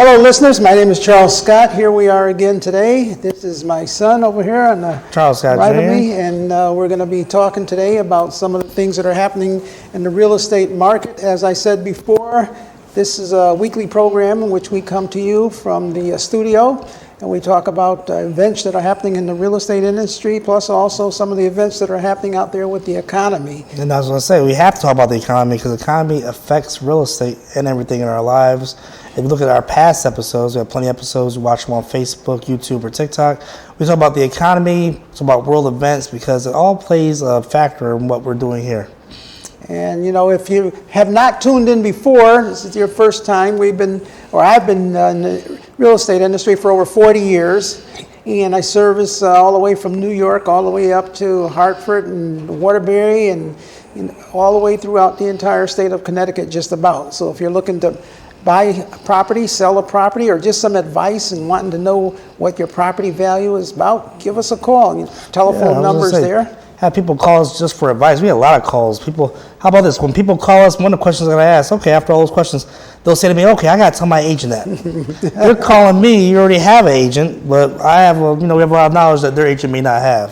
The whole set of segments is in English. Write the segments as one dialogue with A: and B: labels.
A: Hello, listeners. My name is Charles Scott. Here we are again today. This is my son over here on the
B: Charles Scott
A: right
B: Jr.
A: of me, and we're going to be talking today about some of the things that are happening in the real estate market. As I said before, this is a weekly program in which we come to you from the studio, and we talk about events that are happening in the real estate industry, plus also some of the events that are happening out there with the economy.
B: And I was going to say, we have to talk about the economy because the economy affects real estate and everything in our lives. If you look at our past episodes, we have plenty of episodes. You watch them on Facebook, YouTube, or TikTok. We talk about the economy, talk about world events, because it all plays a factor in what we're doing here.
A: And you know, if you have not tuned in before, this is your first time. I've been in the real estate industry for over 40 years, and I service all the way from New York all the way up to Hartford and Waterbury, and all the way throughout the entire state of Connecticut, just about. So if you're looking to buy a property, sell a property, or just some advice and wanting to know what your property value is about, give us a call. Telephone numbers there.
B: Have people call us just for advice. We have a lot of calls. People, how about this? When people call us, one of the questions I'm going to ask, okay, after all those questions, they'll say to me, okay, I got to tell my agent that. You're calling me, you already have an agent, but I have, we have a lot of knowledge that their agent may not have.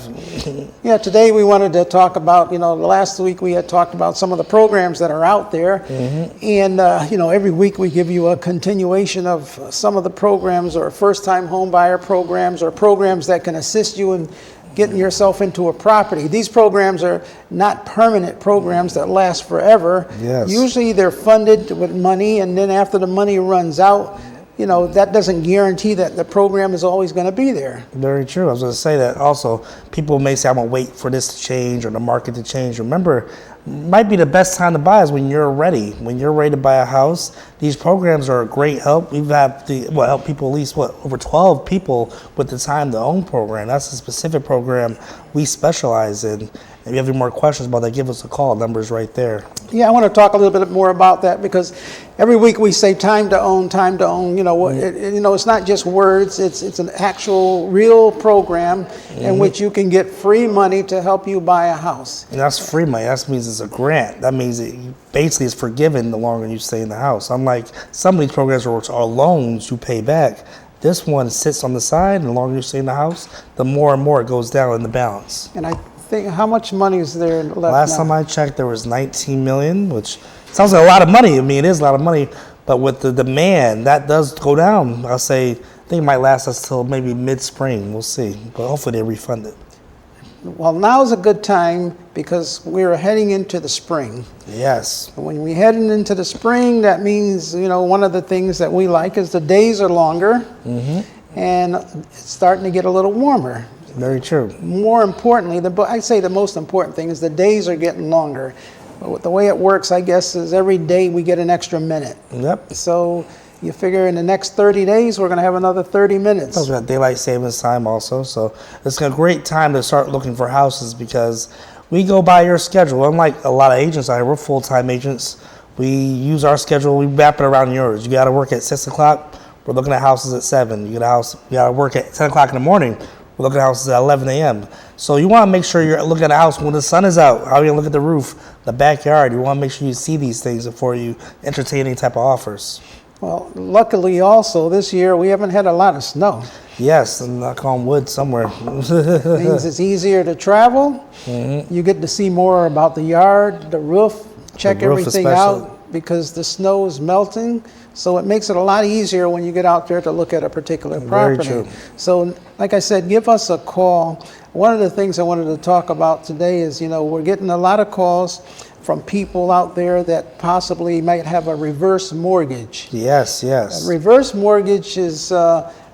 A: Yeah, today we wanted to talk about, last week we had talked about some of the programs that are out there. Mm-hmm. And, every week we give you a continuation of some of the programs, or first-time home buyer programs, or programs that can assist you in getting yourself into a property. These programs are not permanent programs that last forever.
B: Yes.
A: Usually they're funded with money, and then after the money runs out, that doesn't guarantee that the program is always going to be there.
B: Very true. I was going to say that also. People may say, I'm going to wait for this to change or the market to change. Remember, might be the best time to buy is when you're ready. When you're ready to buy a house, these programs are a great help. We've had help people at least, over 12 people with the Time to Own program. That's a specific program we specialize in. If you have any more questions about that, give us a call. Number's right there. Yeah,
A: I want to talk a little bit more about that, because every week we say time to own, time to own. It's not just words. It's an actual real program in which you can get free money to help you buy a house.
B: And that's free money. That means it's a grant. That means it basically is forgiven the longer you stay in the house. Unlike some of these programs which are loans you pay back, this one sits on the side, and the longer you stay in the house, the more and more it goes down in the balance.
A: And I think, how much money is there left
B: Last time I checked, there was $19 million, which sounds like a lot of money. I mean, it is a lot of money, but with the demand, that does go down. I think it might last us till maybe mid-spring. We'll see, but hopefully they refund it.
A: Well, now is a good time because we're heading into the spring.
B: Yes.
A: When we're heading into the spring, that means, one of the things that we like is the days are longer, and it's starting to get a little warmer.
B: Very true.
A: More importantly, I'd say the most important thing is the days are getting longer. The way it works, I guess, is every day we get an extra minute.
B: Yep.
A: So you figure in the next 30 days, we're going to have another 30 minutes.
B: Plus we got daylight savings time also. So it's a great time to start looking for houses, because we go by your schedule. Unlike a lot of agents out here, we're full-time agents. We use our schedule. We wrap it around yours. You got to work at 6 o'clock. We're looking at houses at 7. You got to work at 10 o'clock in the morning. We're looking at houses at 11 a.m. So you want to make sure you're looking at a house when the sun is out. How are you going to look at the roof, the backyard? You want to make sure you see these things before you entertain any type of offers.
A: Well, luckily also this year we haven't had a lot of snow.
B: Yes, and knock on wood somewhere.
A: Means it's easier to travel. Mm-hmm. You get to see more about the yard, the roof, check everything out, because the snow is melting. So it makes it a lot easier when you get out there to look at a particular property.
B: Very true.
A: So like I said, give us a call. One of the things I wanted to talk about today is, we're getting a lot of calls from people out there that possibly might have a reverse mortgage.
B: Yes, yes.
A: A reverse mortgage is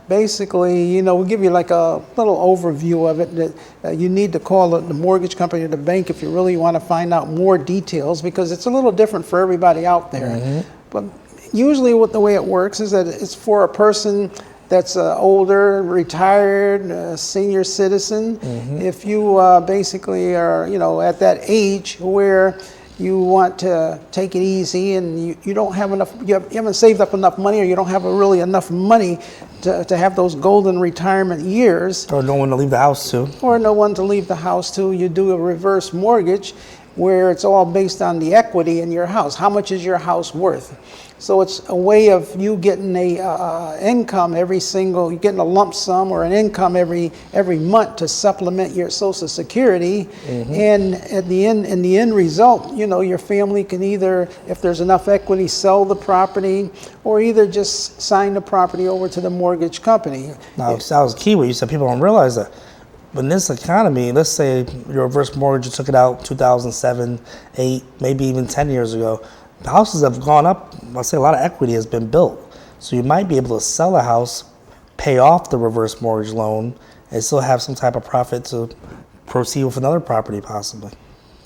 A: basically, we'll give you like a little overview of it. That you need to call the mortgage company or the bank if you really want to find out more details, because it's a little different for everybody out there. Mm-hmm. But usually the way it works is that it's for a person that's older, retired, senior citizen. Mm-hmm. If you basically are, at that age where you want to take it easy and you don't have enough, you haven't saved up enough money, or you don't have really enough money to have those golden retirement years.
B: Or no one to leave the house to.
A: Or no one to leave the house to. You do a reverse mortgage, where it's all based on the equity in your house. How much is your house worth? So it's a way of you getting a income you're getting a lump sum or an income every month to supplement your Social Security. And at the end result, your family can either, if there's enough equity, sell the property, or either just sign the property over to the mortgage company.
B: Now, that was key what you said. People don't realize that. But in this economy, let's say your reverse mortgage, you took it out 2007, 8, maybe even 10 years ago. The houses have gone up. I'll say a lot of equity has been built. So you might be able to sell a house, pay off the reverse mortgage loan, and still have some type of profit to proceed with another property possibly.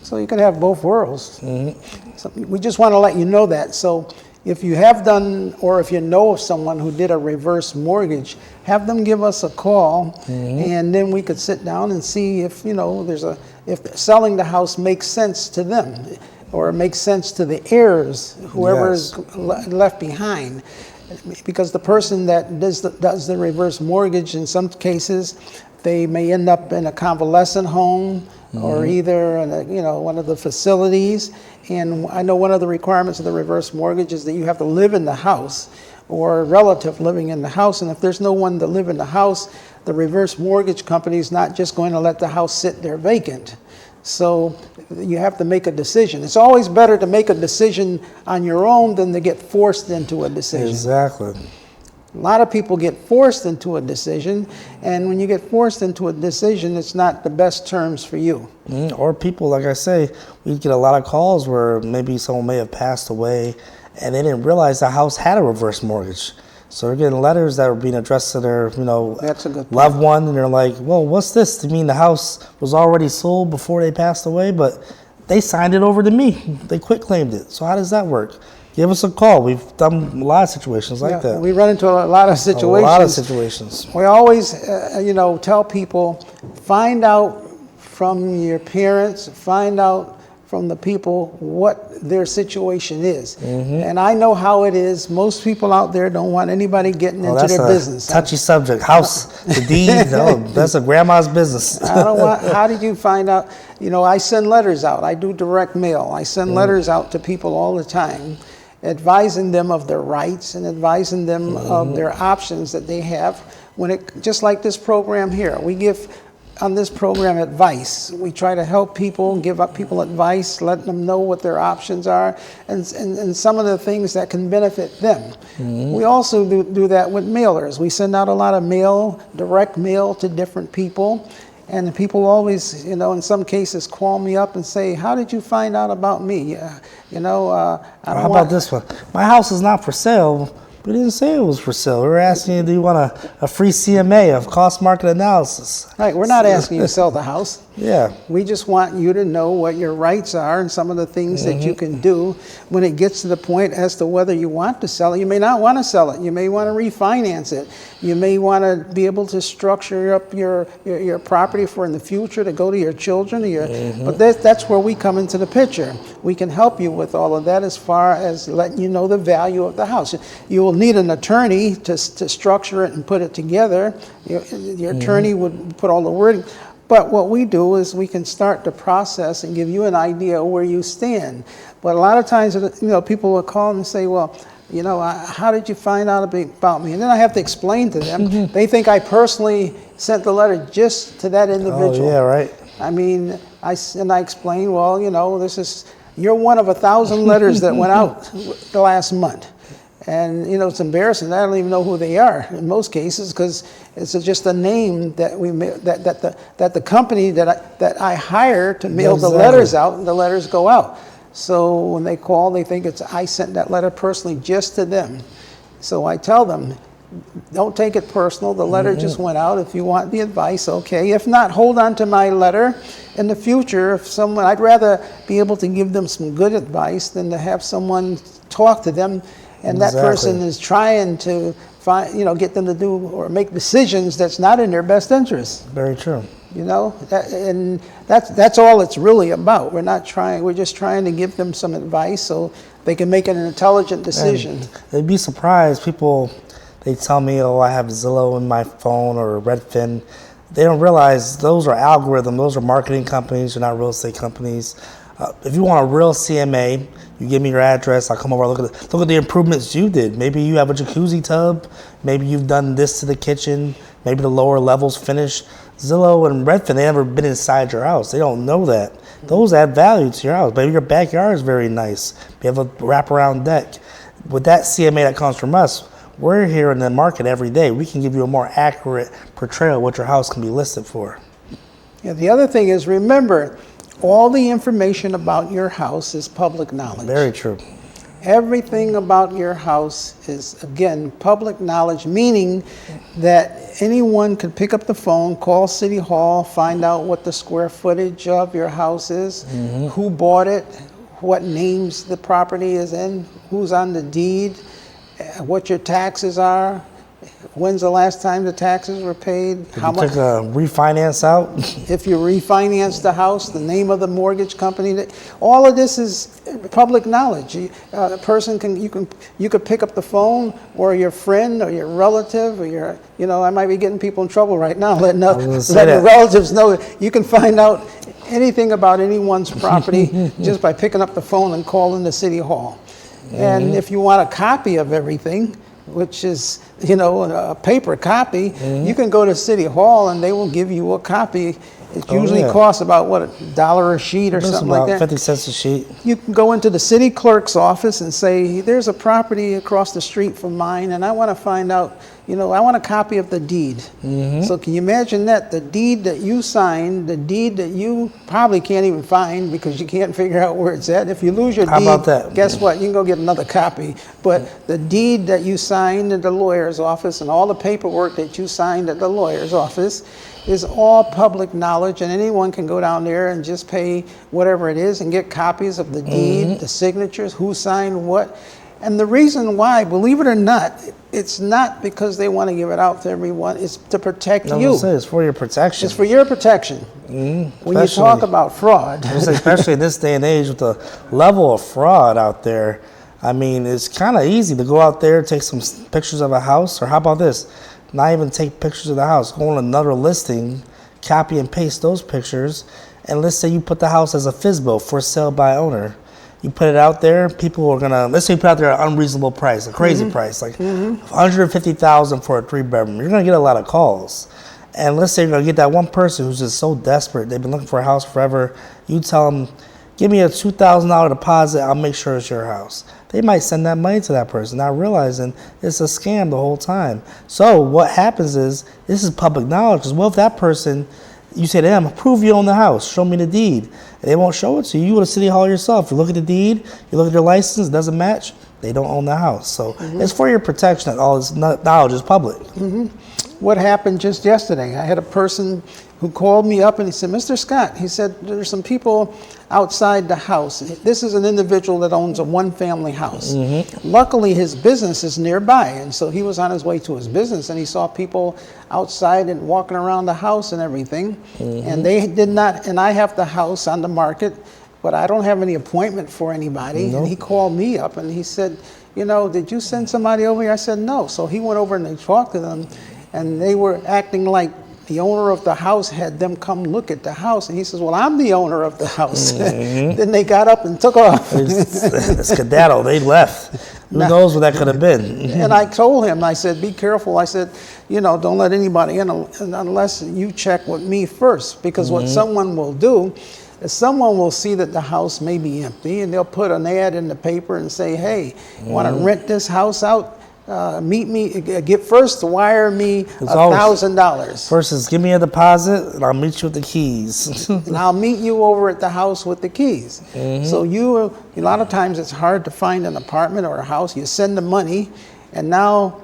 A: So you can have both worlds. So we just want to let you know that. So if you have done, or if you know of someone who did a reverse mortgage, have them give us a call, and then we could sit down and see if if selling the house makes sense to them, or makes sense to the heirs, whoever is left behind. Because the person that does the reverse mortgage, in some cases, they may end up in a convalescent home, or either in one of the facilities. And I know one of the requirements of the reverse mortgage is that you have to live in the house, or a relative living in the house. And if there's no one to live in the house, the reverse mortgage company is not just going to let the house sit there vacant. So you have to make a decision. It's always better to make a decision on your own than to get forced into a decision.
B: Exactly.
A: A lot of people get forced into a decision, and when you get forced into a decision, it's not the best terms for you.
B: Or people, like I say, we get a lot of calls where maybe someone may have passed away and they didn't realize the house had a reverse mortgage. So they're getting letters that were being addressed to their,
A: That's a good
B: loved one, and they're like, well, what's this? Do you mean the house was already sold before they passed away, but they signed it over to me. They quit claimed it. So how does that work? Give us a call. We've done a lot of situations like that.
A: We run into a lot of situations.
B: A lot of situations.
A: We always, tell people, find out from your parents, find out from the people what their situation is. And I know how it is. Most people out there don't want anybody getting into their business.
B: Touchy subject. House, the deed, that's a grandma's business.
A: I don't want, how did you find out? I send letters out. I do direct mail. I send letters out to people all the time, advising them of their rights and advising them of their options that they have. Just like this program here, we give on this program advice. We try to help people, give up people advice, let them know what their options are, and some of the things that can benefit them. We also do that with mailers. We send out a lot of mail, direct mail to different people. And people always, in some cases call me up and say, how did you find out about me? How
B: about this one? My house is not for sale. We didn't say it was for sale. We were asking you, do you want a free CMA of cost market analysis?
A: Right, we're not asking you to sell the house.
B: Yeah.
A: We just want you to know what your rights are and some of the things that you can do when it gets to the point as to whether you want to sell it. You may not want to sell it. You may want to refinance it. You may want to be able to structure up your property for in the future to go to your children. But that's where we come into the picture. We can help you with all of that as far as letting you know the value of the house. You will need an attorney to structure it and put it together. Your attorney would put all the wording. But what we do is we can start the process and give you an idea of where you stand. But a lot of times, people will call and say, well, how did you find out about me? And then I have to explain to them. They think I personally sent the letter just to that individual.
B: Oh, yeah, right.
A: I mean, I explain, well, you're one of 1,000 letters that went out the last month. And, it's embarrassing. I don't even know who they are in most cases because it's just a name that that the company that I hire to mail the letters out, and the letters go out. So when they call, they think I sent that letter personally just to them. So I tell them, don't take it personal. The letter just went out. If you want the advice, okay. If not, hold on to my letter. In the future, I'd rather be able to give them some good advice than to have someone talk to them and that person is trying to get them to do or make decisions that's not in their best interest.
B: Very true.
A: And that's all it's really about. We're just trying to give them some advice so they can make an intelligent decision.
B: And they'd be surprised. People, they tell me, I have Zillow in my phone or Redfin. They don't realize those are algorithms. Those are marketing companies. They're not real estate companies. If you want a real CMA, you give me your address. I'll come over, look at the improvements you did. Maybe you have a jacuzzi tub. Maybe you've done this to the kitchen. Maybe the lower levels finished. Zillow and Redfin, they never been inside your house. They don't know that. Those add value to your house. Maybe your backyard is very nice. You have a wraparound deck. With that CMA that comes from us, we're here in the market every day. We can give you a more accurate portrayal of what your house can be listed for.
A: Yeah, the other thing is, remember, all the information about your house is public knowledge.
B: Very true.
A: Everything about your house is, again, public knowledge, meaning that anyone can pick up the phone, call City Hall, find out what the square footage of your house is, who bought it, what names the property is in, who's on the deed, what your taxes are, when's the last time the taxes were paid,
B: How much? Took a refinance out.
A: If you refinance the house, the name of the mortgage company. All of this is public knowledge. A person you could pick up the phone, or your friend or your relative, or your, I might be getting people in trouble right now, letting the relatives know. You can find out anything about anyone's property just by picking up the phone and calling the City Hall. And if you want a copy of everything, which is, a paper copy, you can go to City Hall and they will give you a copy. It usually costs about, $1 a sheet or something like that.
B: 50 cents a sheet. You
A: can go into the city clerk's office and say, there's a property across the street from mine, and I want to find out, I want a copy of the deed. So can you imagine that? The deed that you signed, the deed that you probably can't even find because you can't figure out where it's at. If you lose your deed,
B: how about that?
A: Guess what? You can go get another copy. But the deed that you signed at the lawyer's office and all the paperwork that you signed at the lawyer's office is all public knowledge, and anyone can go down there and just pay whatever it is and get copies of the deed, the signatures, who signed what. And the reason why, believe it or not, it's not because they want to give it out to everyone. It's to protect you.
B: It's for your protection.
A: It's for your protection. When you talk about fraud.
B: Especially in this day and age with the level of fraud out there, I mean, it's kind of easy to go out there, take some pictures of a house, or how about this? Not even take pictures of the house. Go on another listing, copy and paste those pictures, and let's say you put the house as a FSBO, for sale by owner. You put it out there, people are gonna, let's say you put out there an unreasonable price, a crazy price, like $150,000 for a 3-bedroom. You're gonna get a lot of calls. And let's say you're gonna get that one person who's just so desperate, they've been looking for a house forever. You tell them, give me a $2,000 deposit, I'll make sure it's your house. They might send that money to that person, not realizing it's a scam the whole time. So what happens is, this is public knowledge, because what if that person, you say to them, prove you own the house, show me the deed. And they won't show it to you. You go to City Hall yourself. You look at the deed, you look at your license, it doesn't match, they don't own the house. So it's for your protection that all this knowledge is public.
A: What happened just yesterday? I had a person who called me up and he said, Mr. Scott, he said, there's some people outside the house. This is an individual that owns a one-family house. Luckily, his business is nearby, and so he was on his way to his business, and he saw people outside and walking around the house and everything, and they did not, and I have the house on the market, but I don't have any appointment for anybody. And he called me up and he said, did you send somebody over here? I said, no. So he went over and they talked to them, and they were acting like the owner of the house had them come look at the house. And he says, well, I'm the owner of the house. Then they got up and took off.
B: Skedaddle, they left. Who knows what that could have been?
A: And I told him, I said, be careful. I said, don't let anybody in unless you check with me first. Because what someone will do is someone will see that the house may be empty, and they'll put an ad in the paper and say, hey, want to rent this house out? Meet me, first wire me $1,000.
B: First is give me a deposit and I'll meet you with the keys.
A: And I'll meet you over at the house with the keys. So a lot of times it's hard to find an apartment or a house. You send the money and now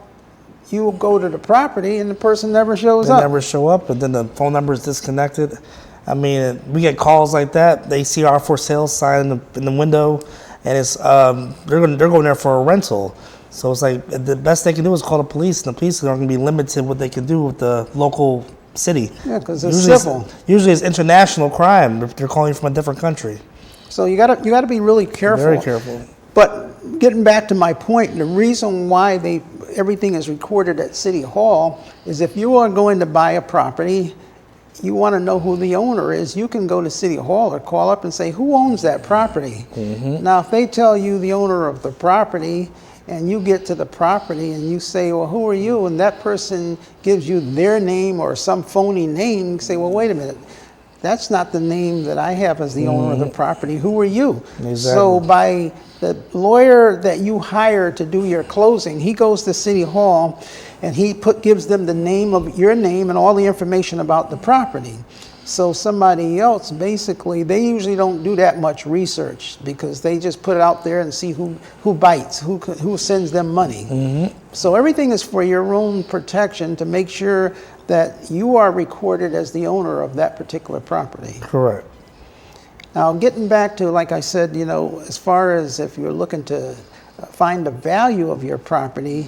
A: you go to the property and the person never shows up.
B: They never show up, and then the phone number is disconnected. I mean, we get calls like that. They see our for sale sign in the window, and it's they're going there for a rental. So it's like the best they can do is call the police, and the police are going to be limited what they can do with the local city.
A: Yeah, because it's civil.
B: Usually it's international crime if they're calling from a different country.
A: So you got to be really careful.
B: Very careful.
A: But getting back to my point, the reason why everything is recorded at City Hall is if you are going to buy a property, you want to know who the owner is, you can go to City Hall or call up and say, who owns that property? Now, if they tell you the owner of the property, and you get to the property and you say, well, who are you? And that person gives you their name or some phony name, you say, well, wait a minute. That's not the name that I have as the owner of the property. Who are you?
B: Exactly.
A: So by the lawyer that you hire to do your closing, he goes to City Hall and he gives them the name of your name and all the information about the property. So somebody else, basically, they usually don't do that much research because they just put it out there and see who bites, who sends them money. So everything is for your own protection to make sure that you are recorded as the owner of that particular property.
B: Correct.
A: Now, getting back to, like I said, as far as if you're looking to find the value of your property,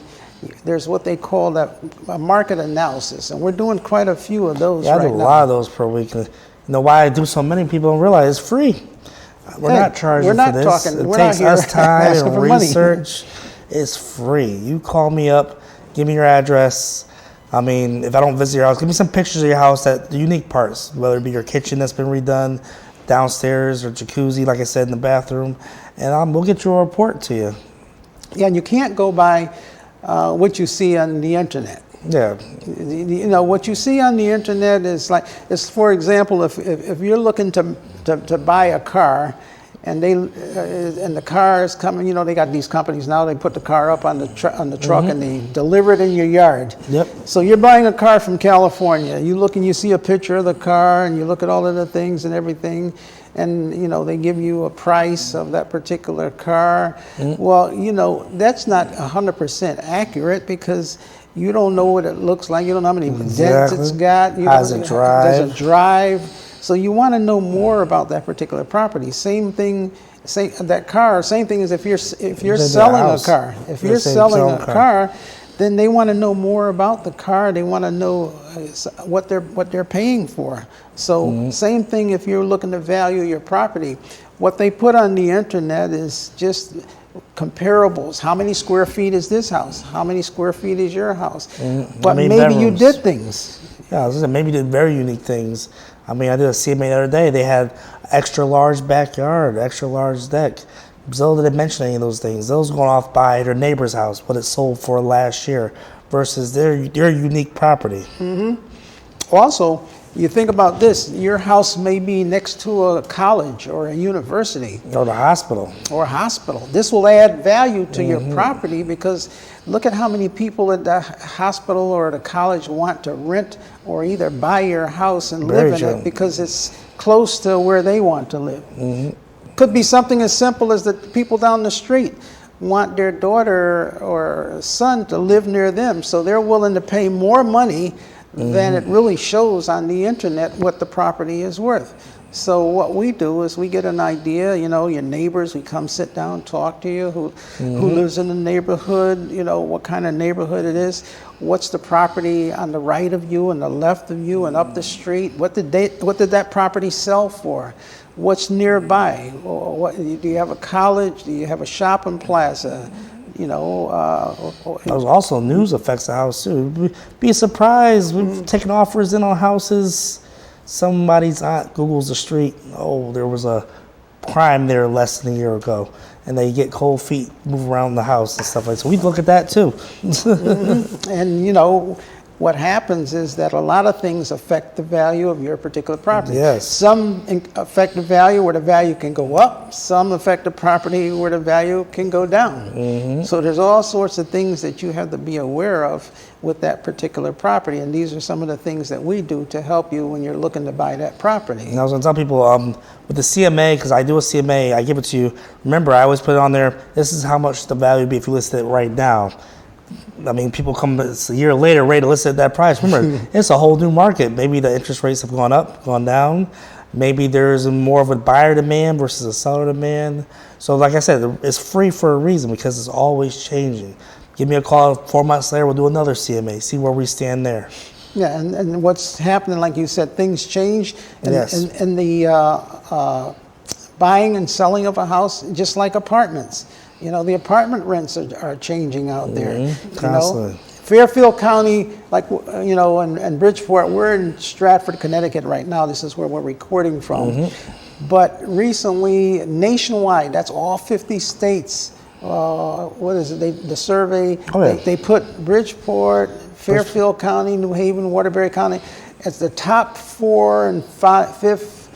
A: there's what they call a market analysis, and we're doing quite a few of those right now.
B: I do a lot of those per week. Why I do so many, people don't realize it's free. We're not charging for this. It takes us time and research. It's free. You call me up, give me your address. I mean, if I don't visit your house, give me some pictures of your house, the unique parts, whether it be your kitchen that's been redone, downstairs, or jacuzzi, like I said, in the bathroom, and we'll get you a report to you.
A: Yeah, and you can't go by what you see on the internet.
B: Yeah.
A: What you see on the internet is for example, if you're looking to buy a car, and the car is coming, they got these companies now, they put the car up on the truck and they deliver it in your yard.
B: Yep.
A: So you're buying a car from California. You look and you see a picture of the car and you look at all of the things and everything, and they give you a price of that particular car. Well, that's not 100% accurate because you don't know what it looks like. You don't know how many dents it's got.
B: How does it drive?
A: Does it drive? So you want to know more about that particular property. Same thing, that car. Same thing as if you're selling a car. If you're selling a car, then they want to know more about the car. They want to know what they're paying for. So same thing if you're looking to value your property. What they put on the internet is just comparables. How many square feet is this house? How many square feet is your house? But maybe you did things.
B: Yeah, I was saying, maybe you did very unique things. I mean, I did a CMA the other day. They had extra large backyard, extra large deck. Zillow didn't mention any of those things. Those going off by their neighbor's house, what it sold for last year, versus their unique property.
A: Also, you think about this, your house may be next to a college or a university.
B: Or the hospital.
A: This will add value to your property because look at how many people at the hospital or the college want to rent or either buy your house and live in it because it's close to where they want to live. Could be something as simple as the people down the street want their daughter or son to live near them, so they're willing to pay more money than it really shows on the internet what the property is worth. So what we do is we get an idea, your neighbors, we come sit down, talk to you, who lives in the neighborhood, what kind of neighborhood it is, what's the property on the right of you and the left of you and up the street, what did that property sell for, what's nearby, do you have a college, do you have a shopping plaza, There's
B: also news affects the house too. Be surprised. We've taken offers in on houses. Somebody's aunt Googles the street. Oh, there was a crime there less than a year ago, and they get cold feet, move around the house and stuff like that. So we look at that too.
A: And what happens is that a lot of things affect the value of your particular property.
B: Yes.
A: Some affect the value where the value can go up. Some affect the property where the value can go down. So there's all sorts of things that you have to be aware of with that particular property. And these are some of the things that we do to help you when you're looking to buy that property.
B: And I was going to tell people with the CMA, because I do a CMA, I give it to you. Remember, I always put it on there, this is how much the value would be if you listed it right now. I mean, people come a year later ready to list at that price. Remember, it's a whole new market. Maybe the interest rates have gone up, gone down. Maybe there's more of a buyer demand versus a seller demand. So like I said, it's free for a reason because it's always changing. Give me a call 4 months later, we'll do another CMA, see where we stand there.
A: Yeah, and what's happening, like you said, things change. And,
B: yes.
A: and the buying and selling of a house, just like apartments. The apartment rents are changing out there.
B: Constantly.
A: Fairfield County, like, and Bridgeport, we're in Stratford, Connecticut right now. This is where we're recording from. But recently, nationwide, that's all 50 states. What is it? The survey, they put Bridgeport, Fairfield County, New Haven, Waterbury County as the top 4 and 5th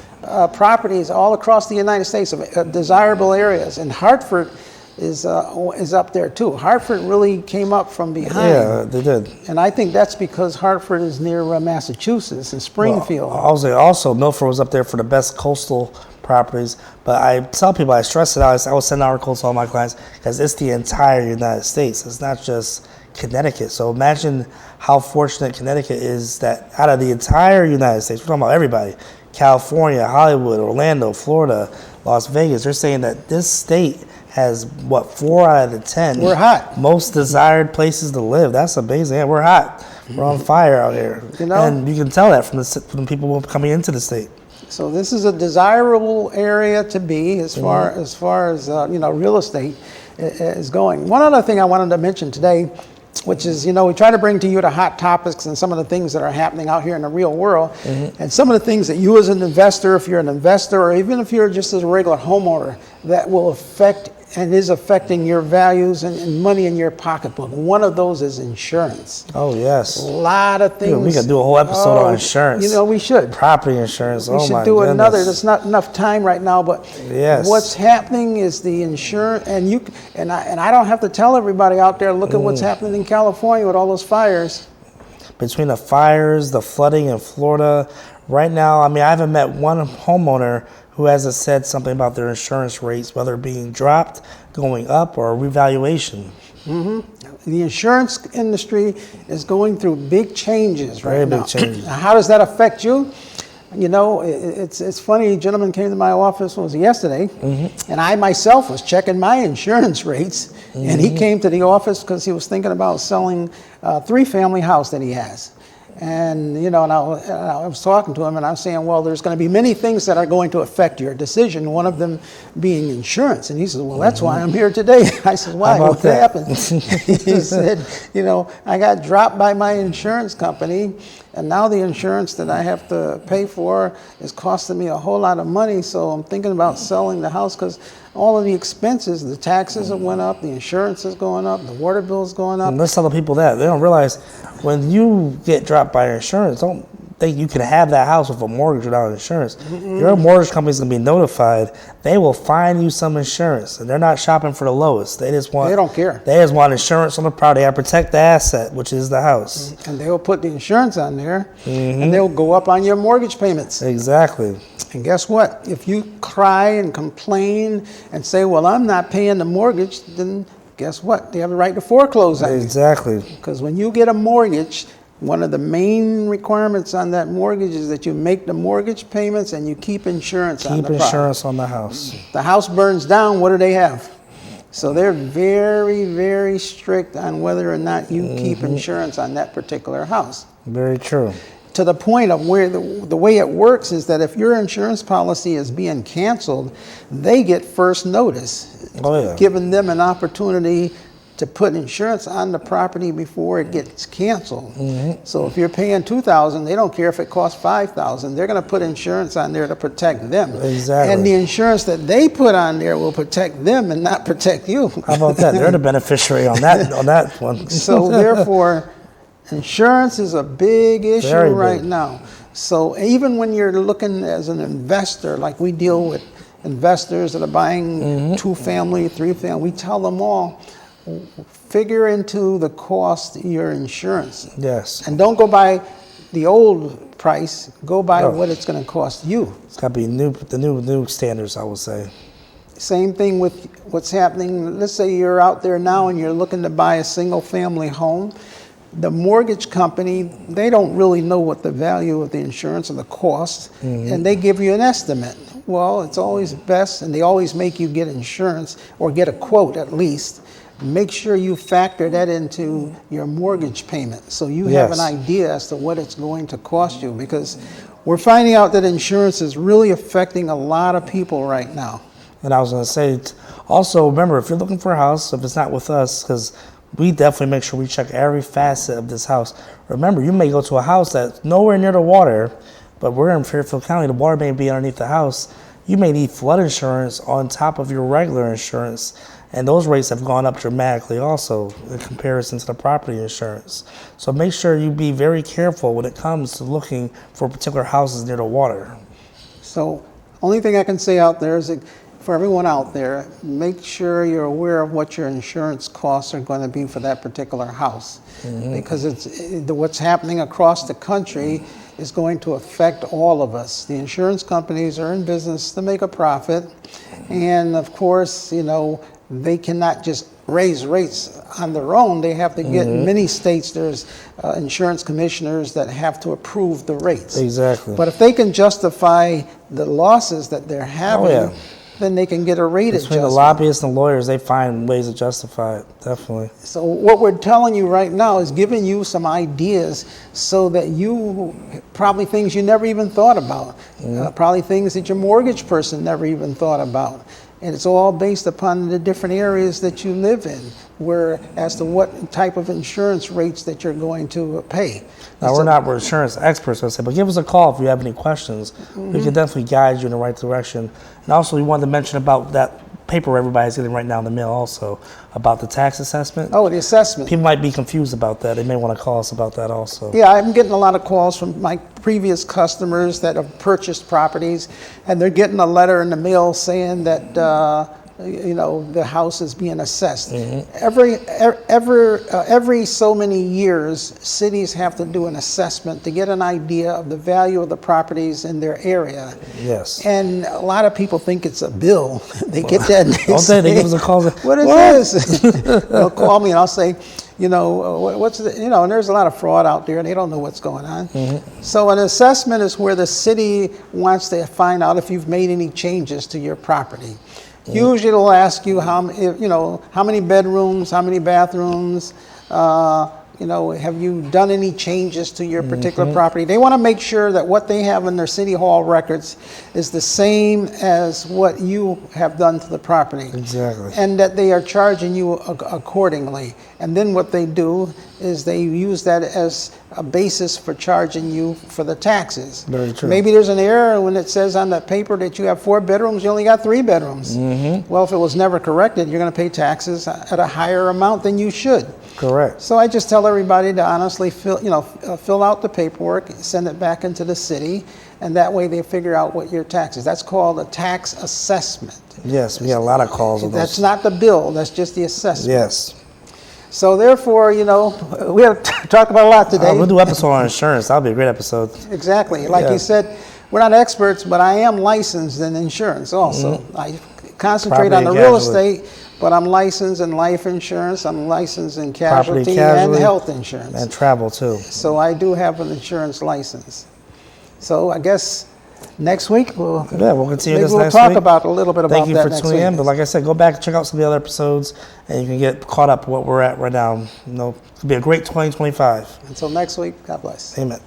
A: properties all across the United States of desirable areas. And Hartford is up there too. Hartford really came up from behind.
B: Yeah, they did.
A: And I think that's because Hartford is near Massachusetts and Springfield.
B: Well, I was also Milford was up there for the best coastal properties. But I tell people, I stress it out. I would send articles to all my clients because it's the entire United States. It's not just Connecticut. So imagine how fortunate Connecticut is that out of the entire United States, we're talking about everybody, California, Hollywood, Orlando, Florida, Las Vegas, they're saying that this state has, 4 out of the 10
A: we're hot.
B: Most desired places to live. That's amazing. Yeah, we're hot. We're on fire out here. And you can tell that from the people coming into the state.
A: So this is a desirable area to be as far as real estate is going. One other thing I wanted to mention today, which is, we try to bring to you the hot topics and some of the things that are happening out here in the real world. And some of the things that you as an investor, if you're an investor, or even if you're just a regular homeowner, that will affect and is affecting your values and money in your pocketbook. One of those is insurance.
B: Oh, yes.
A: A lot of things.
B: We could do a whole episode on insurance.
A: We should.
B: Property insurance.
A: We should do another. There's not enough time right now, but what's happening is the insurance, and I don't have to tell everybody out there, look at what's happening in California with all those fires.
B: Between the fires, the flooding in Florida, right now, I haven't met one homeowner who hasn't said something about their insurance rates, whether being dropped, going up, or a revaluation. The insurance industry is going through big changes right now. Very big changes.
A: How does that affect you? It's funny. A gentleman came to my office, yesterday, and I myself was checking my insurance rates, and he came to the office because he was thinking about selling a 3-family house that he has. And, and I was talking to him, and I was saying, well, there's going to be many things that are going to affect your decision, one of them being insurance. And he said, well, that's why I'm here today. I said, why? What happened? He said, I got dropped by my insurance company, and now the insurance that I have to pay for is costing me a whole lot of money, so I'm thinking about selling the house because all of the expenses, the taxes have went up, the insurance is going up, the water bill is going up.
B: And let's tell the people that. They don't realize when you get dropped by your insurance, don't think you can have that house with a mortgage without insurance. Your mortgage company is going to be notified. They will find you some insurance, and they're not shopping for the lowest. They don't care. They just want insurance on the property and protect the asset, which is the house.
A: And they'll put the insurance on there, and they'll go up on your mortgage payments.
B: Exactly.
A: And guess what? If you cry and complain and say, well, I'm not paying the mortgage, then guess what? They have a right to foreclose on you.
B: Exactly.
A: Because when you get a mortgage, one of the main requirements on that mortgage is that you make the mortgage payments and you keep insurance on the property.
B: Keep insurance on the house.
A: The house burns down, what do they have? So they're very, very strict on whether or not you keep insurance on that particular house.
B: Very true.
A: To the point of where the way it works is that if your insurance policy is being canceled, they get first notice, giving them an opportunity to put insurance on the property before it gets canceled. So if you're paying $2,000, they don't care if it costs $5,000. They're going to put insurance on there to protect them.
B: Exactly.
A: And the insurance that they put on there will protect them and not protect you.
B: How about that? They're the beneficiary on that one.
A: So therefore, insurance is a big issue right now. So even when you're looking as an investor, like we deal with investors that are buying 2-family, 3-family, we tell them all, figure into the cost your insurance.
B: Yes.
A: And don't go by the old price, go by what it's going to cost you.
B: It's got to be the new standards, I would say.
A: Same thing with what's happening. Let's say you're out there now and you're looking to buy a single-family home. The mortgage company, they don't really know what the value of the insurance or the cost, and they give you an estimate. Well, it's always best, and they always make you get insurance or get a quote at least. Make sure you factor that into your mortgage payment so you have an idea as to what it's going to cost you, because we're finding out that insurance is really affecting a lot of people right now.
B: And I was going to say, also remember, if you're looking for a house, if it's not with us, because we definitely make sure we check every facet of this house. Remember, you may go to a house that's nowhere near the water, but we're in Fairfield County. The water may be underneath the house. You may need flood insurance on top of your regular insurance, and those rates have gone up dramatically also in comparison to the property insurance. So make sure you be very careful when it comes to looking for particular houses near the water.
A: So only thing I can say out there is that for everyone out there, make sure you're aware of what your insurance costs are going to be for that particular house. Because what's happening across the country is going to affect all of us. The insurance companies are in business to make a profit. And of course, they cannot just raise rates on their own. They have to get, in many states, there's insurance commissioners that have to approve the rates.
B: Exactly.
A: But if they can justify the losses that they're having, then they can get a rate adjustment.
B: Between the lobbyists and lawyers, they find ways to justify it, definitely.
A: So what we're telling you right now is giving you some ideas so that you, probably things you never even thought about, probably things that your mortgage person never even thought about. And it's all based upon the different areas that you live in, where as to what type of insurance rates that you're going to pay.
B: Now, we're insurance experts, but give us a call if you have any questions. We can definitely guide you in the right direction. And also, we wanted to mention about that paper everybody's getting right now in the mail also about the tax assessment.
A: Oh, the assessment.
B: People might be confused about that. They may want to call us about that also.
A: Yeah, I'm getting a lot of calls from my previous customers that have purchased properties, and they're getting a letter in the mail saying that the house is being assessed. Every so many years, cities have to do an assessment to get an idea of the value of the properties in their area.
B: Yes.
A: And a lot of people think it's a bill. They get that and
B: they give us a call.
A: What is this? They'll call me and I'll say, what's the, and there's a lot of fraud out there and they don't know what's going on. So an assessment is where the city wants to find out if you've made any changes to your property. Usually it'll ask you how many bedrooms, how many bathrooms, have you done any changes to your particular property? They want to make sure that what they have in their city hall records is the same as what you have done to the property.
B: Exactly.
A: And that they are charging you accordingly. And then what they do is they use that as a basis for charging you for the taxes.
B: Very true.
A: Maybe there's an error when it says on the paper that you have 4 bedrooms, you only got 3 bedrooms. Well, if it was never corrected, you're going to pay taxes at a higher amount than you should.
B: Correct.
A: So I just tell everybody to honestly fill out the paperwork, send it back into the city, and that way they figure out what your taxes. That's called a tax assessment.
B: Yes, we get a lot of calls on those.
A: That's not the bill, that's just the assessment.
B: Yes.
A: So therefore, we have to talk about a lot today.
B: We'll do an episode on insurance. That'll be a great episode.
A: Exactly. Like you said, we're not experts, but I am licensed in insurance also. I concentrate on the real estate, but I'm licensed in life insurance, I'm licensed in casualty and health insurance.
B: And travel too.
A: So I do have an insurance license. So I guess next week we'll
B: continue this
A: maybe we'll
B: next
A: talk
B: week.
A: about a little bit about that next week.
B: Thank you for tuning in. But like I said, go back and check out some of the other episodes, and you can get caught up with what we're at right now. It'll be a great 2025.
A: Until next week, God bless.
B: Amen.